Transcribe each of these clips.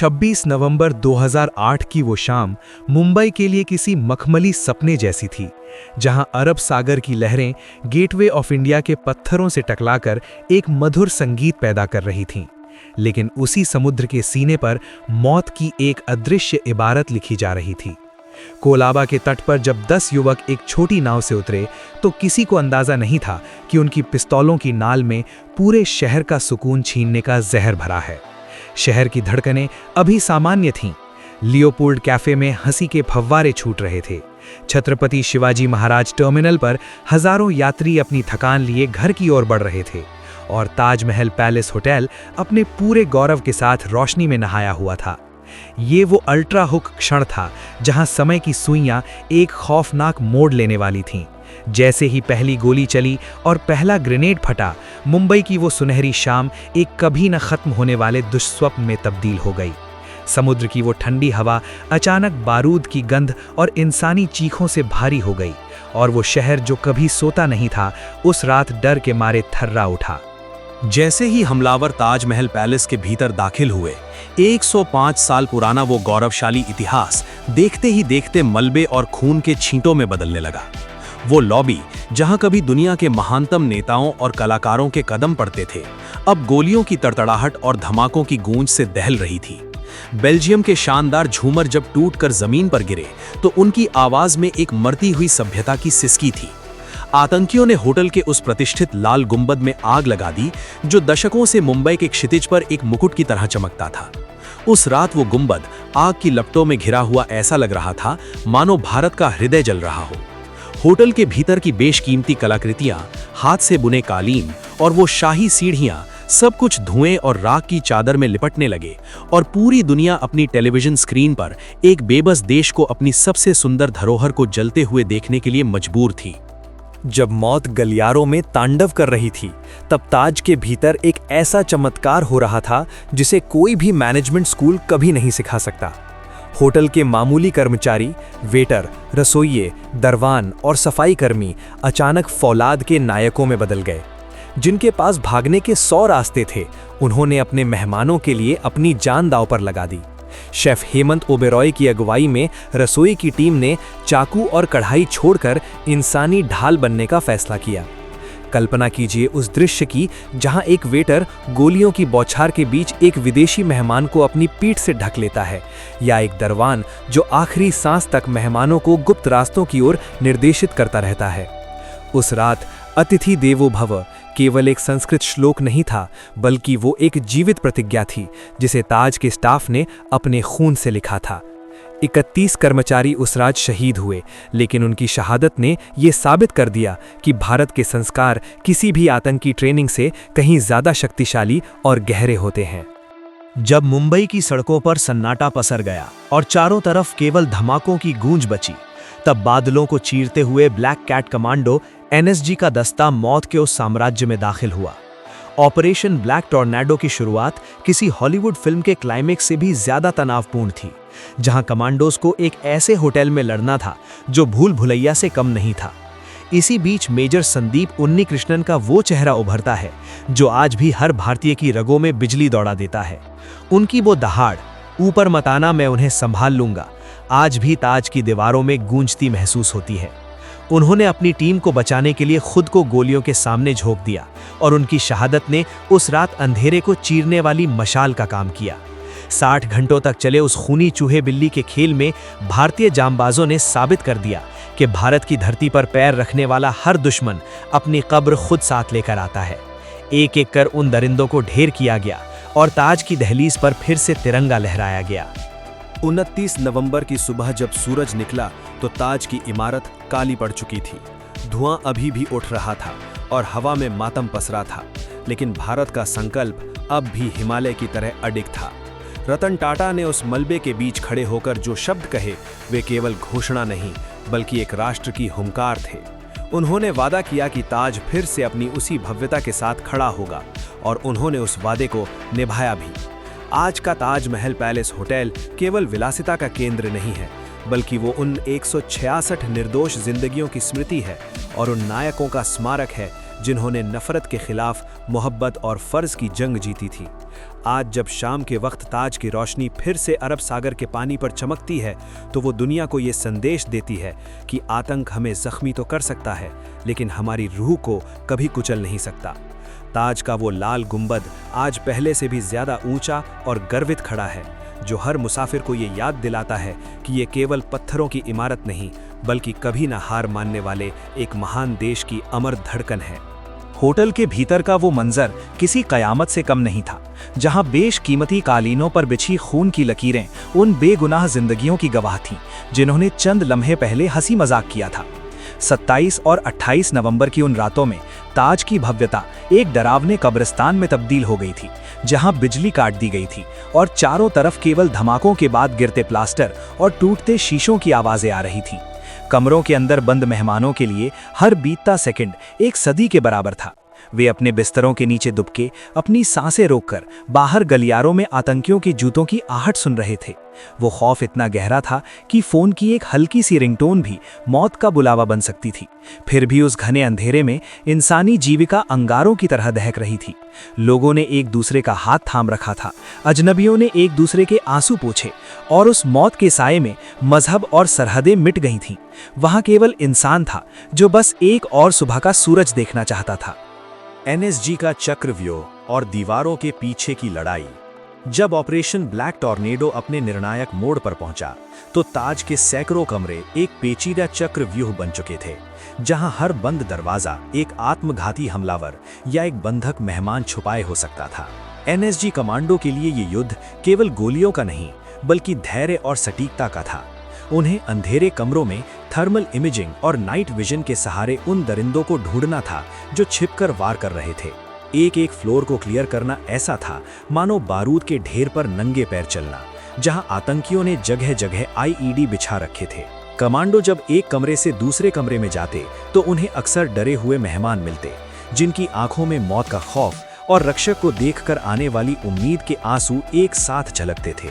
26 नवंबर 2008 की वो शाम मुंबई के लिए किसी मखमली सपने जैसी थी, जहां अरब सागर की लहरें गेटवे ऑफ इंडिया के पत्थरों से टकराकर एक मधुर संगीत पैदा कर रही थीं। लेकिन उसी समुद्र के सीने पर मौत की एक अदृश्य इबारत लिखी जा रही थी। कोलाबा के तट पर जब 10 युवक एक छोटी नाव से उतरे तो किसी को अंदाजा नहीं था कि उनकी पिस्तौलों की नाल में पूरे शहर का सुकून छीनने का जहर भरा है। शहर की धड़कनें अभी सामान्य थीं। लियोपोल्ड कैफे में हंसी के फव्वारे छूट रहे थे। छत्रपति शिवाजी महाराज टर्मिनल पर हजारों यात्री अपनी थकान लिए घर की ओर बढ़ रहे थे और ताजमहल पैलेस होटल अपने पूरे गौरव के साथ रोशनी में नहाया हुआ था। ये वो अल्ट्रा हुक क्षण था जहां समय की सुइयां एक खौफनाक मोड़ लेने वाली थीं। जैसे ही पहली गोली चली और पहला ग्रेनेड फटा, मुंबई की वो सुनहरी शाम एक कभी न खत्म होने वाले दुष्स्वप्न में तब्दील हो गई। समुद्र की वो ठंडी हवा अचानक बारूद की गंध और इंसानी चीखों से भारी हो गई और वो शहर जो कभी सोता नहीं था, उस रात डर के मारे थर्रा उठा। जैसे ही हमलावर ताजमहल पैलेस के भीतर दाखिल हुए, 105 साल पुराना वो गौरवशाली इतिहास देखते ही देखते मलबे और खून के छींटों में बदलने लगा। वो लॉबी जहां कभी दुनिया के महानतम नेताओं और कलाकारों के कदम पड़ते थे, अब गोलियों की तड़तड़ाहट और धमाकों की गूंज से दहल रही थी। बेल्जियम के शानदार झूमर जब टूटकर जमीन पर गिरे तो उनकी आवाज में एक मरती हुई सभ्यता की सिसकी थी। आतंकियों ने होटल के उस प्रतिष्ठित लाल गुंबद में आग लगा दी जो दशकों से मुंबई के क्षितिज पर एक मुकुट की तरह चमकता था। उस रात वो गुंबद आग की लपटों में घिरा हुआ ऐसा लग रहा था मानो भारत का हृदय जल रहा हो। होटल के भीतर की बेशकीमती कलाकृतियां, हाथ से बुने कालीन और वो शाही सीढ़ियां, सब कुछ धुएं और राख की चादर में लिपटने लगे और पूरी दुनिया अपनी टेलीविजन स्क्रीन पर एक बेबस देश को अपनी सबसे सुंदर धरोहर को जलते हुए देखने के लिए मजबूर थी। जब मौत गलियारों में तांडव कर रही थी, तब ताज के भीतर एक ऐसा चमत्कार हो रहा था जिसे कोई भी मैनेजमेंट स्कूल कभी नहीं सिखा सकता। होटल के मामूली कर्मचारी, वेटर, रसोइये, दरवान और सफाई कर्मी अचानक फौलाद के नायकों में बदल गए। जिनके पास भागने के 100 रास्ते थे, उन्होंने अपने मेहमानों के लिए अपनी जान दांव पर लगा दी। शेफ हेमंत ओबेरॉय की अगुवाई में रसोई की टीम ने चाकू और कढ़ाई छोड़कर इंसानी ढाल बनने का फैसला किया। कल्पना कीजिए उस दृश्य की जहां एक वेटर गोलियों की बौछार के बीच एक विदेशी मेहमान को अपनी पीठ से ढक लेता है, या एक दरवान जो आखिरी सांस तक मेहमानों को गुप्त रास्तों की ओर निर्देशित करता रहता है। उस रात अतिथि देवो भव केवल एक संस्कृत श्लोक नहीं था, बल्कि वो एक जीवित प्रतिज्ञा थी जिसे ताज के स्टाफ ने अपने खून से लिखा था। 31 कर्मचारी उस रात शहीद हुए, लेकिन उनकी शहादत ने ये साबित कर दिया कि भारत के संस्कार किसी भी आतंकी ट्रेनिंग से कहीं ज्यादा शक्तिशाली और गहरे होते हैं। जब मुंबई की सड़कों पर सन्नाटा पसर गया और चारों तरफ केवल धमाकों की गूंज बची, तब बादलों को चीरते हुए ब्लैक कैट कमांडो एनएसजी का दस्ता मौत के उस साम्राज्य में दाखिल हुआ। ऑपरेशन ब्लैक टॉर्नेडो की शुरुआत किसी हॉलीवुड फिल्म के क्लाइमेक्स से भी ज्यादा तनावपूर्ण थी, जहां कमांडोज को एक ऐसे होटल में लड़ना था जो भूल भुलैया से कम नहीं था। इसी बीच मेजर संदीप उन्नीकृष्णन का वो चेहरा उभरता है जो आज भी हर भारतीय की रगों में बिजली दौड़ा देता है। उनकी वो दहाड़, ऊपर मत आना, मैं उन्हें संभाल लूंगा, आज भी ताज की दीवारों में गूंजती महसूस होती है। उन्होंने अपनी टीम को बचाने के लिए खुद को गोलियों के सामने झोंक दिया और उनकी शहादत ने उस रात अंधेरे को चीरने वाली मशाल का काम किया। 60 घंटों तक चले उस खूनी चूहे बिल्ली के खेल में भारतीय जांबाजों ने साबित कर दिया कि भारत की धरती पर पैर रखने वाला हर दुश्मन अपनी कब्र खुद साथ लेकर आता है। एक एक कर उन दरिंदों को ढेर किया गया और ताज की दहलीज पर फिर से तिरंगा लहराया गया। 29 नवंबर की सुबह जब सूरज निकला तो ताज की इमारत काली पड़ चुकी थी। धुआं अभी भी उठ रहा था और हवा में मातम पसरा था, लेकिन भारत का संकल्प अब भी हिमालय की तरह अडिग था। रतन टाटा ने उस मलबे के बीच खड़े होकर जो शब्द कहे, वे केवल घोषणा नहीं बल्कि एक राष्ट्र की हुंकार थे। उन्होंने वादा किया कि ताज फिर से अपनी उसी भव्यता के साथ खड़ा होगा, और उन्होंने उस वादे को निभाया भी। आज का ताजमहल पैलेस होटल केवल विलासिता का केंद्र नहीं है, बल्कि वो उन 166 निर्दोष जिंदगियों की स्मृति है और उन नायकों का स्मारक है जिन्होंने नफरत के खिलाफ मोहब्बत और फर्ज की जंग जीती थी। आज जब शाम के वक्त ताज की रोशनी फिर से अरब सागर के पानी पर चमकती है, तो वो दुनिया को ये संदेश देती है कि आतंक हमें जख्मी तो कर सकता है, लेकिन हमारी रूह को कभी कुचल नहीं सकता। ताज का वो लाल गुंबद आज पहले से भी ज्यादा ऊंचा और गर्वित खड़ा है, जो हर मुसाफिर को ये याद दिलाता है कि ये केवल पत्थरों की इमारत नहीं, बल्कि कभी ना हार मानने वाले एक महान देश की अमर धड़कन है। होटल के भीतर का वो मंजर किसी कयामत से कम नहीं था, जहां बेशकीमती कालीनों पर बिछी खून की लकीरें उन बेगुनाह जिंदगियों की गवाह थीं, जिन्होंने चंद लम्हे पहले हंसी मजाक किया था। 27 और 28 नवंबर की उन रातों में ताज की भव्यता एक डरावने कब्रिस्तान में तब्दील हो गई थी, जहां बिजली काट दी गई थी और चारों तरफ केवल धमाकों के बाद गिरते प्लास्टर और टूटते शीशों की आवाजें आ रही थीं। कमरों के अंदर बंद मेहमानों के लिए हर बीतता सेकंड एक सदी के बराबर था। वे अपने बिस्तरों के नीचे दुबके अपनी सांसें रोककर बाहर गलियारों में आतंकियों के जूतों की आहट सुन रहे थे। वो खौफ इतना गहरा था कि फोन की एक हल्की सी रिंगटोन भी मौत का बुलावा बन सकती थी। फिर भी उस घने अंधेरे में इंसानी जीविका अंगारों की तरह दहक रही थी। लोगों ने एक दूसरे का हाथ थाम रखा था, अजनबियों ने एक दूसरे के आंसू पोंछे, और उस मौत के साये में मजहब और सरहदें मिट गई थीं। वहां केवल इंसान था जो बस एक और सुबह का सूरज देखना चाहता था। एनएसजी का चक्रव्यूह और दीवारों के पीछे की लड़ाई। जब ऑपरेशन ब्लैक टॉर्नेडो अपने निर्णायक मोड़ पर पहुंचा, तो ताज के सैकड़ों कमरे एक पेचीदा चक्रव्यूह बन चुके थे, जहां हर बंद दरवाजा एक आत्मघाती हमलावर या एक बंधक मेहमान छुपाए हो सकता था। एनएसजी कमांडो के लिए ये युद्ध केवल गोलियों का नहीं, बल्कि धैर्य और सटीकता का था। उन्हें अंधेरे कमरों में थर्मल इमेजिंग और नाइट विजन के सहारे उन दरिंदों को ढूंढना था जो छिपकर वार कर रहे थे। एक एक फ्लोर को क्लियर करना ऐसा था मानो बारूद के ढेर पर नंगे पैर चलना, जहां आतंकियों ने जगह जगह आईईडी बिछा रखे थे। कमांडो जब एक कमरे से दूसरे कमरे में जाते, तो उन्हें अक्सर डरे हुए मेहमान मिलते, जिनकी आंखों में मौत का खौफ और रक्षक को देखकर आने वाली उम्मीद के आंसू एक साथ झलकते थे।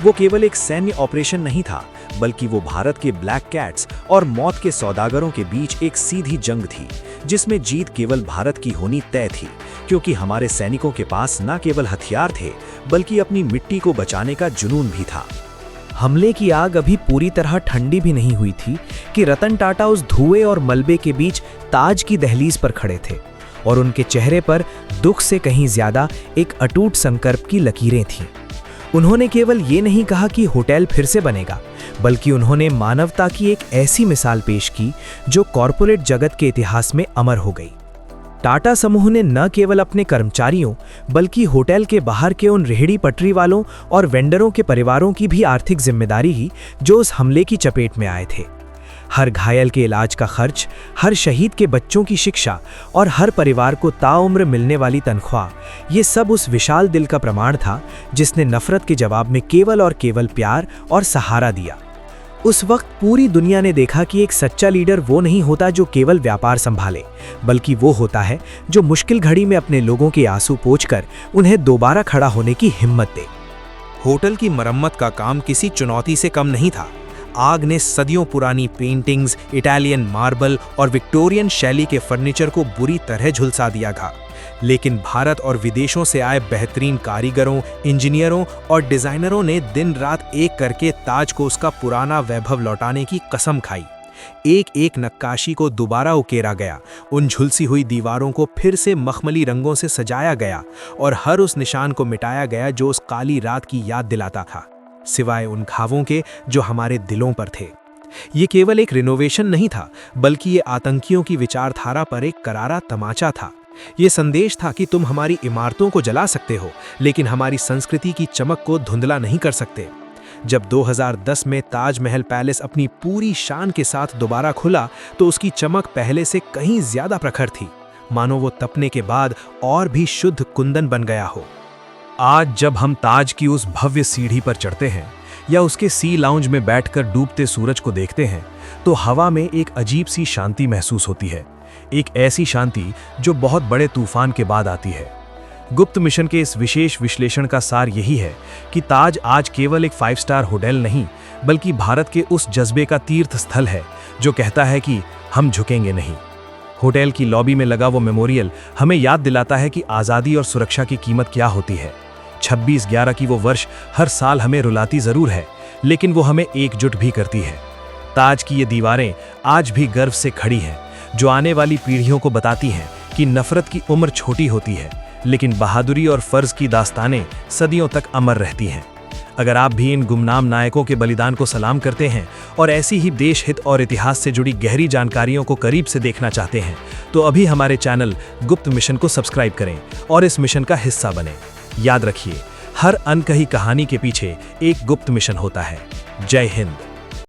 वो केवल एक सैन्य ऑपरेशन नहीं था, बल्कि वो भारत के ब्लैक कैट्स और मौत के सौदागरों के बीच एक सीधी जंग थी, जिसमें जीत केवल भारत की होनी तय थी, क्योंकि हमारे सैनिकों के पास न केवल हथियार थे, बल्कि अपनी मिट्टी को बचाने का जुनून भी था। हमले की आग अभी पूरी तरह ठंडी भी नहीं हुई थी कि रतन टाटा उस धुएं और मलबे के बीच ताज की दहलीज पर खड़े थे, और उनके चेहरे पर दुख से कहीं ज्यादा एक अटूट संकल्प की लकीरें थीं। उन्होंने केवल ये नहीं कहा कि होटल फिर से बनेगा, बल्कि उन्होंने मानवता की एक ऐसी मिसाल पेश की जो कॉरपोरेट जगत के इतिहास में अमर हो गई। टाटा समूह ने न केवल अपने कर्मचारियों, बल्कि होटल के बाहर के उन रेहड़ी पटरी वालों और वेंडरों के परिवारों की भी आर्थिक जिम्मेदारी ली जो उस हमले की चपेट में आए थे। हर घायल के इलाज का खर्च, हर शहीद के बच्चों की शिक्षा और हर परिवार को ताउम्र मिलने वाली तनख्वाह, ये सब उस विशाल दिल का प्रमाण था जिसने नफरत के जवाब में केवल और केवल प्यार और सहारा दिया। उस वक्त पूरी दुनिया ने देखा कि एक सच्चा लीडर वो नहीं होता जो केवल व्यापार संभाले, बल्कि वो होता है जो मुश्किल घड़ी में अपने लोगों के आंसू पोंछकर उन्हें दोबारा खड़ा होने की हिम्मत दे। होटल की मरम्मत का काम किसी चुनौती से कम नहीं था। आग ने सदियों पुरानी पेंटिंग्स, इटालियन मार्बल और विक्टोरियन शैली के फर्नीचर को बुरी तरह झुलसा दिया था, लेकिन भारत और विदेशों से आए बेहतरीन कारीगरों, इंजीनियरों और डिजाइनरों ने दिन रात एक करके ताज को उसका पुराना वैभव लौटाने की कसम खाई। एक एक नक्काशी को दोबारा उकेरा गया, उन झुलसी हुई दीवारों को फिर से मखमली रंगों से सजाया गया और हर उस निशान को मिटाया गया जो उस काली रात की याद दिलाता था, सिवाय उन घावों के जो हमारे दिलों पर थे। ये केवल एक रिनोवेशन नहीं था, बल्कि ये आतंकियों की विचारधारा पर एक करारा तमाचा था। ये संदेश था कि तुम हमारी इमारतों को जला सकते हो, लेकिन हमारी संस्कृति की चमक को धुंधला नहीं कर सकते। जब 2010 में ताजमहल पैलेस अपनी पूरी शान के साथ दोबारा खुला, तो उसकी चमक पहले से कहीं ज्यादा प्रखर थी, मानो वो तपने के बाद और भी शुद्ध कुंदन बन गया हो। आज जब हम ताज की उस भव्य सीढ़ी पर चढ़ते हैं या उसके सी लाउंज में बैठकर डूबते सूरज को देखते हैं, तो हवा में एक अजीब सी शांति महसूस होती है, एक ऐसी शांति जो बहुत बड़े तूफान के बाद आती है। गुप्त मिशन के इस विशेष विश्लेषण का सार यही है कि ताज आज केवल एक 5 स्टार होटल नहीं, बल्कि भारत के उस जज्बे का तीर्थ स्थल है जो कहता है कि हम झुकेंगे नहीं। होटल की लॉबी में लगा वो मेमोरियल हमें याद दिलाता है कि आज़ादी और सुरक्षा की कीमत क्या होती है। 26/11 की वो वर्ष हर साल हमें रुलाती ज़रूर है, लेकिन वो हमें एकजुट भी करती है। ताज की ये दीवारें आज भी गर्व से खड़ी हैं, जो आने वाली पीढ़ियों को बताती हैं कि नफ़रत की उम्र छोटी होती है, लेकिन बहादुरी और फ़र्ज़ की दास्तानें सदियों तक अमर रहती हैं। अगर आप भी इन गुमनाम नायकों के बलिदान को सलाम करते हैं और ऐसी ही देश हित और इतिहास से जुड़ी गहरी जानकारियों को करीब से देखना चाहते हैं, तो अभी हमारे चैनल गुप्त मिशन को सब्सक्राइब करें और इस मिशन का हिस्सा बनें। याद रखिए, हर अनकही कहानी के पीछे एक गुप्त मिशन होता है। जय हिंद।